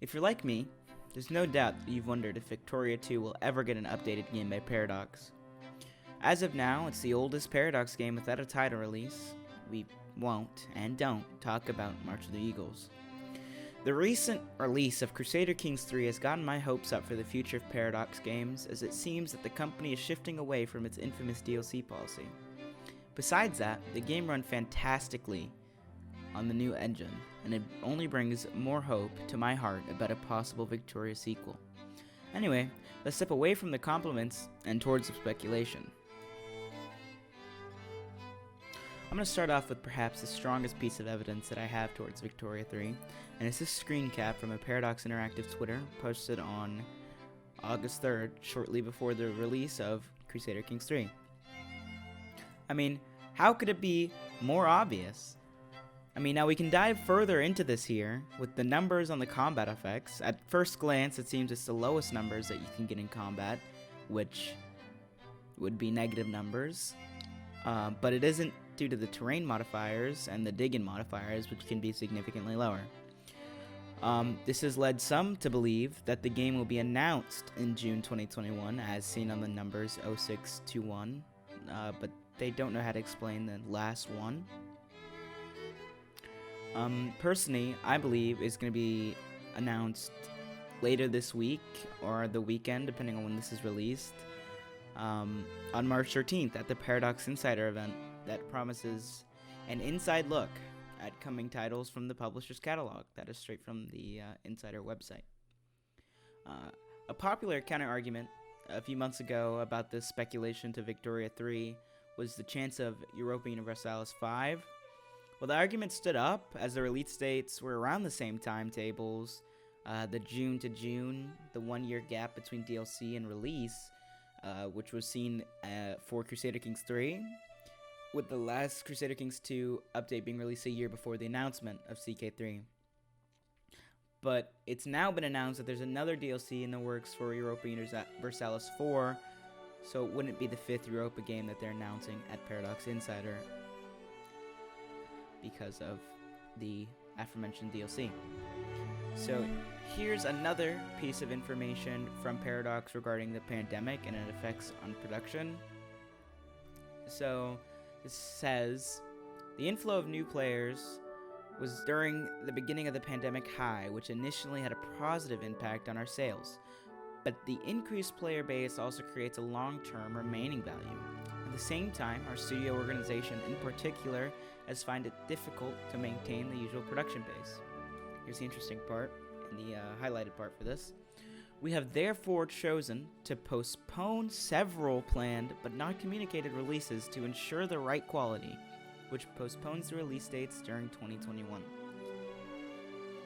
If you're like me, there's no doubt that you've wondered if Victoria 2 will ever get an updated game by Paradox. As of now, it's the oldest Paradox game without a title release. We won't and don't talk about March of the Eagles. The recent release of Crusader Kings 3 has gotten my hopes up for the future of Paradox games, as it seems that the company is shifting away from its infamous DLC policy. Besides that, the game ran fantastically on the new engine, and it only brings more hope to my heart about a possible Victoria sequel. Anyway, let's step away from the compliments and towards the speculation. I'm going to start off with perhaps the strongest piece of evidence that I have towards Victoria 3, and it's this screen cap from a Paradox Interactive Twitter posted on August 3rd, shortly before the release of Crusader Kings 3. I mean, how could it be more obvious? Now we can dive further into this here with the numbers on the combat effects. At first glance, it seems it's the lowest numbers that you can get in combat, which would be negative numbers, but it isn't due to the terrain modifiers and the dig-in modifiers, which can be significantly lower. This has led some to believe that the game will be announced in June 2021, as seen on the numbers 0621, but they don't know how to explain the last one. Personally, I believe it's going to be announced later this week or the weekend, depending on when this is released, on March 13th at the Paradox Insider event that promises an inside look at coming titles from the publisher's catalog. That is straight from the Insider website. A popular counter-argument a few months ago about this speculation to Victoria 3 was the chance of Europa Universalis 5. Well, the argument stood up as the release dates were around the same timetables, the June to June, the 1-year gap between DLC and release, which was seen for Crusader Kings 3, with the last Crusader Kings 2 update being released a year before the announcement of CK3. But it's now been announced that there's another DLC in the works for Europa Universalis 4, so it wouldn't be the 5th Europa game that they're announcing at Paradox Insider because of the aforementioned DLC. So here's another piece of information from Paradox regarding the pandemic and its effects on production. So this says, the inflow of new players was during the beginning of the pandemic high, which initially had a positive impact on our sales. But the increased player base also creates a long-term remaining value. At the same time, our studio organization in particular has found it difficult to maintain the usual production pace. Here's the interesting part, and the highlighted part for this. We have therefore chosen to postpone several planned but not communicated releases to ensure the right quality, which postpones the release dates during 2021.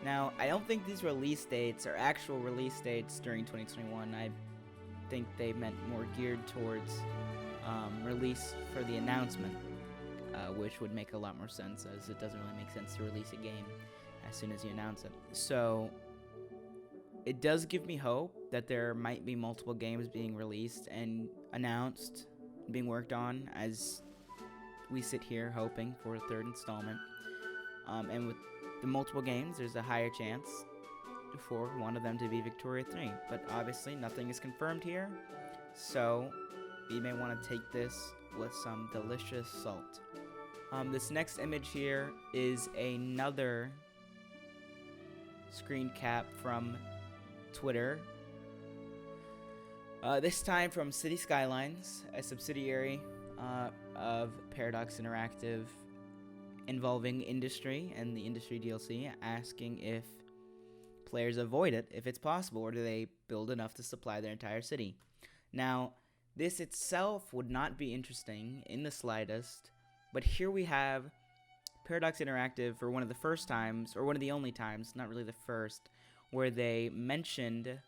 Now, I don't think these release dates are actual release dates during 2021. I think they meant more geared towards release for the announcement, which would make a lot more sense, as it doesn't really make sense to release a game as soon as you announce it. So it does give me hope that there might be multiple games being released and announced, being worked on, as we sit here hoping for a third installment. And with the multiple games, there's a higher chance for one of them to be Victoria 3. But obviously, nothing is confirmed here, so you may want to take this with some delicious salt. This next image here is another screen cap from Twitter. This time from City Skylines, a subsidiary of Paradox Interactive, involving industry and the industry DLC, asking if players avoid it if it's possible, or do they build enough to supply their entire city. Now, this itself would not be interesting in the slightest, but here we have Paradox Interactive for one of the first times, or one of the only times, not really the first, where they mentioned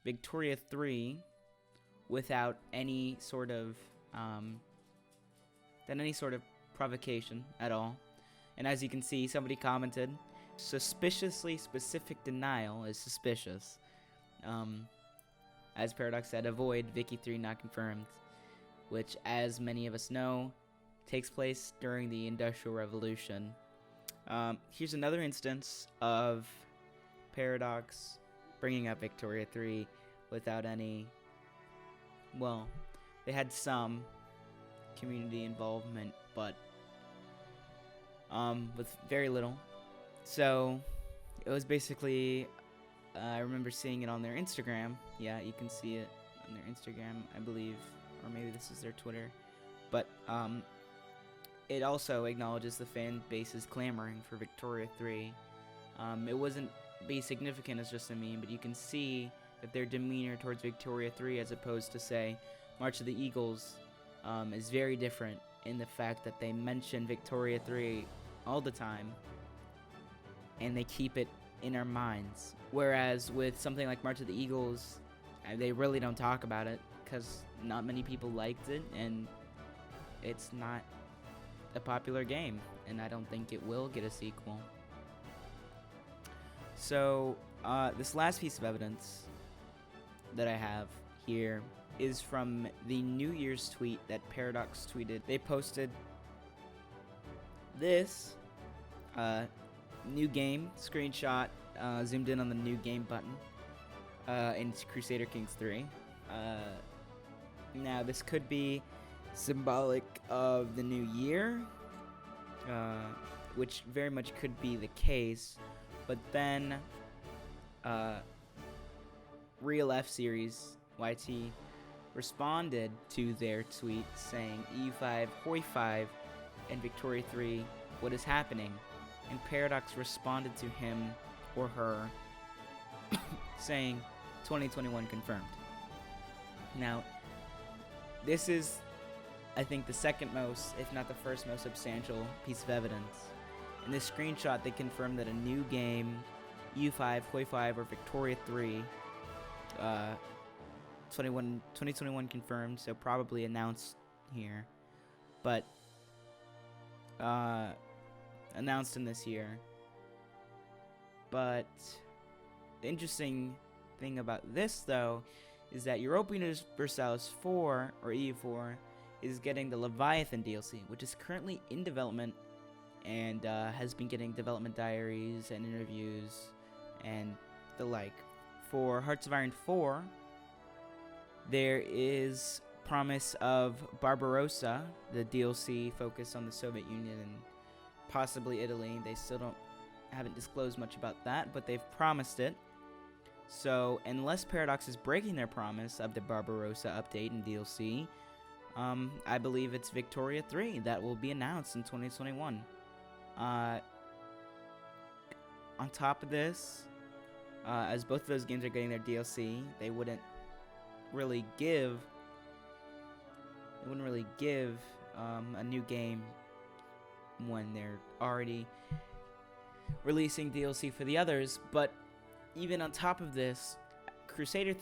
Victoria 3 without any sort of provocation at all. And as you can see, somebody commented, suspiciously specific denial is suspicious. As Paradox said, avoid Vicky 3 not confirmed, which, as many of us know, takes place during the Industrial Revolution. Here's another instance of Paradox bringing up Victoria 3 without any, well, they had some community involvement, but with very little. So it was basically, I remember seeing it on their Instagram. Yeah, you can see it on their Instagram, I believe, or maybe this is their Twitter. But it also acknowledges the fan base's clamoring for Victoria 3. It wasn't be significant as just a meme, but you can see that their demeanor towards Victoria 3, as opposed to, say, March of the Eagles, is very different in the fact that they mention Victoria 3 all the time, and they keep it in our minds. Whereas with something like March of the Eagles, they really don't talk about it, because not many people liked it, and it's not a popular game, and I don't think it will get a sequel. So, this last piece of evidence that I have here is from the New Year's tweet that Paradox tweeted. They posted this new game screenshot, zoomed in on the new game button in Crusader Kings 3. Now, this could be symbolic of the new year, which very much could be the case, but then Real F Series YT responded to their tweet saying EU5, Hoi 5, and Victoria 3, what is happening? And Paradox responded to him or her saying 2021 confirmed. Now, this is, I think, the second most, if not the first most substantial piece of evidence. In this screenshot, they confirmed that a new game, EU5, Hoi 5, or Victoria 3, 2021 confirmed, so probably announced here, but announced in this year. But the interesting thing about this, though, is that Europa Universalis 4, or EU4, is getting the Leviathan DLC, which is currently in development and has been getting development diaries and interviews and the like. For Hearts of Iron 4, there is promise of Barbarossa, the DLC focused on the Soviet Union and possibly Italy. They still haven't disclosed much about that, but they've promised it. So, unless Paradox is breaking their promise of the Barbarossa update and DLC, I believe it's Victoria 3 that will be announced in 2021. On top of this, as both of those games are getting their DLC, they wouldn't really give a new game when they're already releasing DLC for the others. But even on top of this, Crusader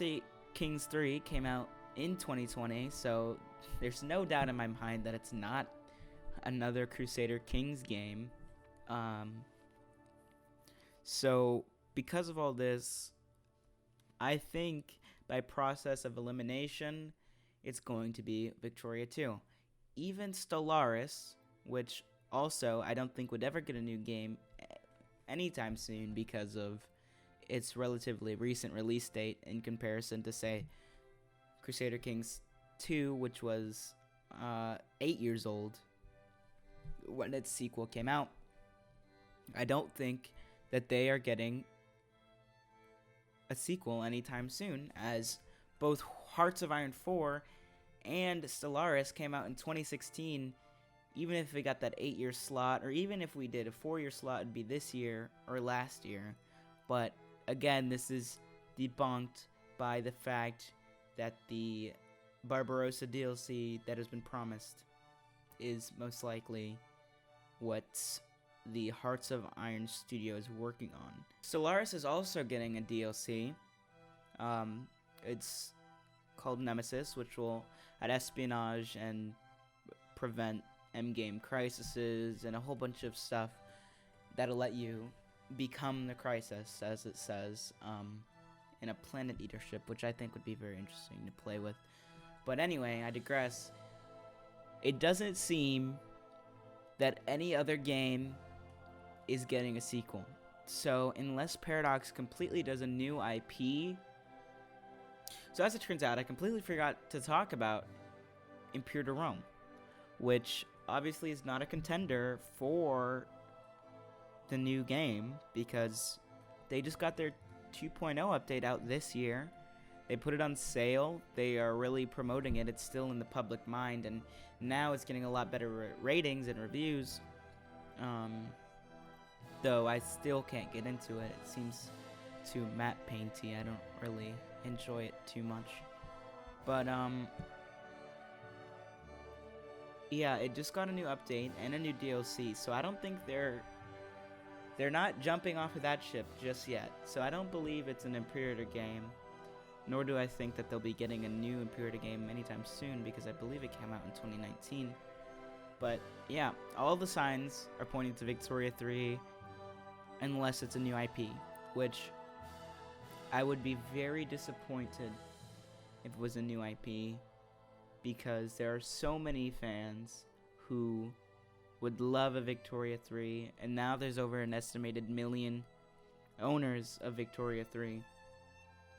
Kings 3 came out in 2020, so there's no doubt in my mind that it's not another Crusader Kings game. So because of all this, I think by process of elimination, it's going to be Victoria 2. Even Stellaris, which also I don't think would ever get a new game anytime soon because of its relatively recent release date in comparison to, say, Crusader Kings 2, which was 8 years old when its sequel came out. I don't think that they are getting a sequel anytime soon, as both Hearts of Iron 4 and Stellaris came out in 2016. Even if we got that 8-year slot, or even if we did a 4-year slot, it'd be this year or last year. But again, this is debunked by the fact that the Barbarossa DLC that has been promised is most likely what the Hearts of Iron studio is working on. Stellaris is also getting a DLC. It's called Nemesis, which will add espionage and prevent endgame crises and a whole bunch of stuff that'll let you become the crisis, as it says, in a Planet Eater ship, which I think would be very interesting to play with. But anyway, I digress. It doesn't seem that any other game is getting a sequel. So unless Paradox completely does a new IP... So as it turns out, I completely forgot to talk about Imperial Rome, which obviously is not a contender for the new game because they just got their 2.0 update out this year. They put it on sale. They are really promoting it. It's still in the public mind, and now it's getting a lot better ratings and reviews. Though I still can't get into it. It seems too matte painty. I don't really enjoy it too much. But yeah, it just got a new update and a new DLC, so I don't think they're not jumping off of that ship just yet. So I don't believe it's an Imperator game, nor do I think that they'll be getting a new Imperator game anytime soon, because I believe it came out in 2019. But yeah, all the signs are pointing to Victoria 3, unless it's a new IP, which I would be very disappointed if it was a new IP, because there are so many fans who would love a Victoria 3, and now there's over an estimated million owners of Victoria 3.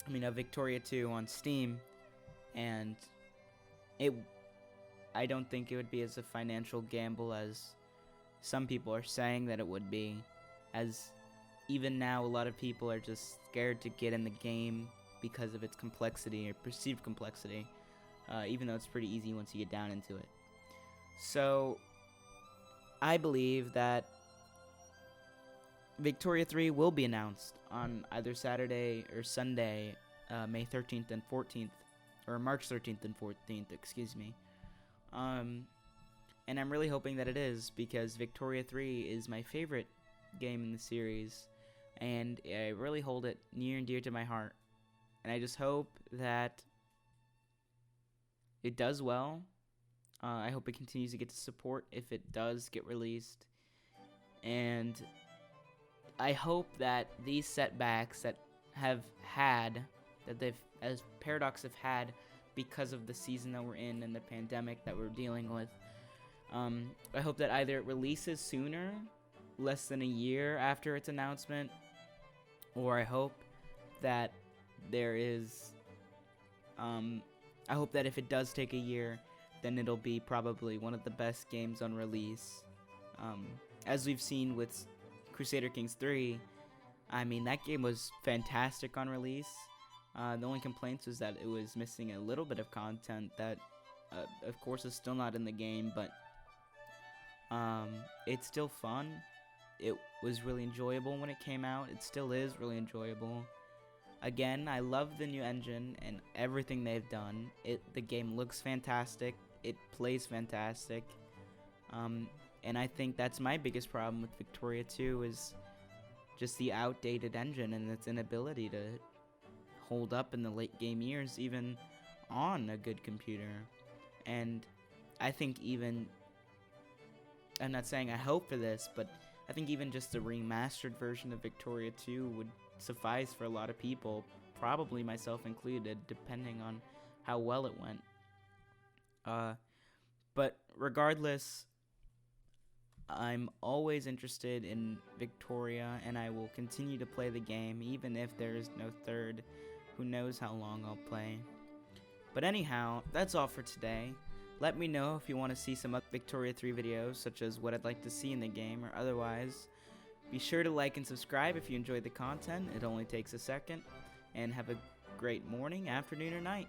I mean, of Victoria 2 on Steam, and I don't think it would be as a financial gamble as some people are saying that it would be, as even now a lot of people are just scared to get in the game because of its complexity or perceived complexity, even though it's pretty easy once you get down into it. So I believe that Victoria 3 will be announced on either Saturday or Sunday, May 13th and 14th, or March 13th and 14th, excuse me. And I'm really hoping that it is, because Victoria 3 is my favorite game in the series, and I really hold it near and dear to my heart. And I just hope that it does well. I hope it continues to get the support if it does get released. And I hope that these setbacks that as Paradox have had because of the season that we're in and the pandemic that we're dealing with, I hope that either it releases sooner, less than a year after its announcement, or I hope that I hope that if it does take a year, then it'll be probably one of the best games on release. As we've seen with Crusader Kings 3, I mean, that game was fantastic on release. The only complaints was that it was missing a little bit of content that, of course, is still not in the game, but it's still fun. It was really enjoyable when it came out. It still is really enjoyable. Again, I love the new engine and everything they've done. The game looks fantastic. It plays fantastic. And I think that's my biggest problem with Victoria 2 is just the outdated engine and its inability to hold up in the late game years, even on a good computer. And I think even, I'm not saying I hope for this, but I think even just a remastered version of Victoria 2 would suffice for a lot of people, probably myself included, depending on how well it went. But regardless, I'm always interested in Victoria, and I will continue to play the game, even if there is no third. Who knows how long I'll play. But anyhow, that's all for today. Let me know if you want to see some Victoria 3 videos, such as what I'd like to see in the game, or otherwise. Be sure to like and subscribe if you enjoyed the content. It only takes a second. And have a great morning, afternoon, or night.